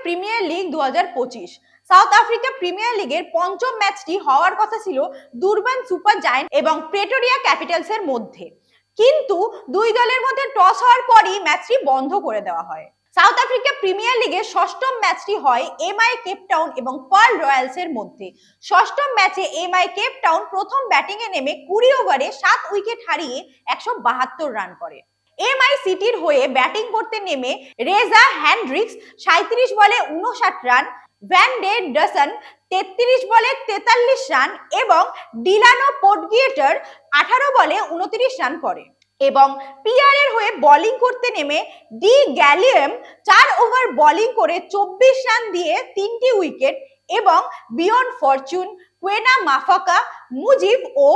Premier league 2025। South Africa premier লিগের পঞ্চম ম্যাচটি হওয়ার কথা ছিল দুরবান সুপার জায়ান্ট এবং প্রেটোরিয়া ক্যাপিটালসের মধ্যে, কিন্তু দুই দলের মধ্যে টস হওয়ার পরই ম্যাচটি বন্ধ করে দেওয়া হয়। সাউথ আফ্রিকা প্রিমিয়ার লিগের ষষ্ঠম ম্যাচটি হয় এমআই কেপ টাউন এবং পার্ল রয়্যালসের মধ্যে। ষষ্ঠম ম্যাচে এমআই কেপ টাউন প্রথম ব্যাটিং এ নেমে 20 ওভারে 7 উইকেট হারিয়ে 172 রান করে। এমআই সিটির হয়ে ব্যাটিং করতে নেমে রেজা হ্যান্ড্রিক্স 37 বলে 59 রান, ভ্যান ডে ডাসন 33 বলে 43 রান এবং ডিলানো পোর্টগিয়েটার 18 বলে 29 রান করে। এবং পিআর এর হয়ে বোলিং করতে নেমে ডি গ্যালিয়াম 4 ওভার বোলিং করে 24 রান দিয়ে 3টি উইকেট এবং বিয়ন্ড ফরচুন, কোয়েনা মাফাকা, মুজিব ও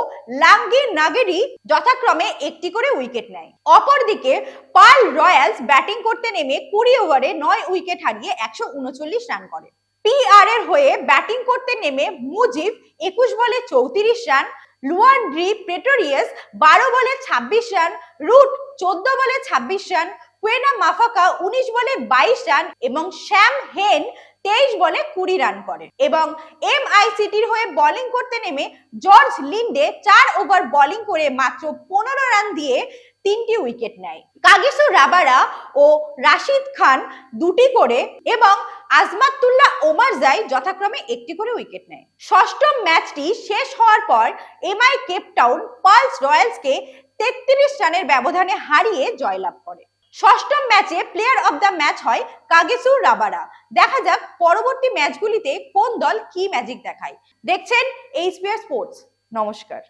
লাঙ্গি নাগেরি যথাক্রমে একটি করে উইকেট নেয়। অপরদিকে পার্ল রয়্যালস ব্যাটিং করতে নেমে 20 ওভারে 9 উইকেট হারিয়ে 139 রান করে। পিআর এর হয়ে ব্যাটিং করতে নেমে মুজিব 21 বলে 34 রান, লুয়ান্ড্রি প্রেটোরিয়াস 12 বলে 26 রান, রুট 14 বলে 26 রান, কোয়েনা মাফাকা 19 বলে 22 রান এবং শ্যাম হেন 23 বলে 20 রান করে। এবং এমআই সিটির হয়ে বোলিং করতে নেমে জর্জ লিন্ডে 4 ওভার বোলিং করে মাত্র 15 রান দিয়ে 3টি উইকেট নেয়। কাগিসো রাবারা ও রাশিদ খান 2টি করে এবং আজমাতুল্লাহ ওমারজাই যথাক্রমে 1টি করে উইকেট নেয়। ষষ্ঠম ম্যাচটি শেষ হওয়ার পর এমআই কেপ টাউন পার্লস রয়্যালসকে 33 রানের ব্যবধানে হারিয়ে জয়লাভ করে। ষষ্ঠম ম্যাচে প্লেয়ার অব দ্য ম্যাচ হয় কাগিসো রাবারা। দেখা যাক পরবর্তী ম্যাচগুলিতে কোন দল কি ম্যাজিক দেখায়। দেখছেন এইচপিআর স্পোর্টস। নমস্কার।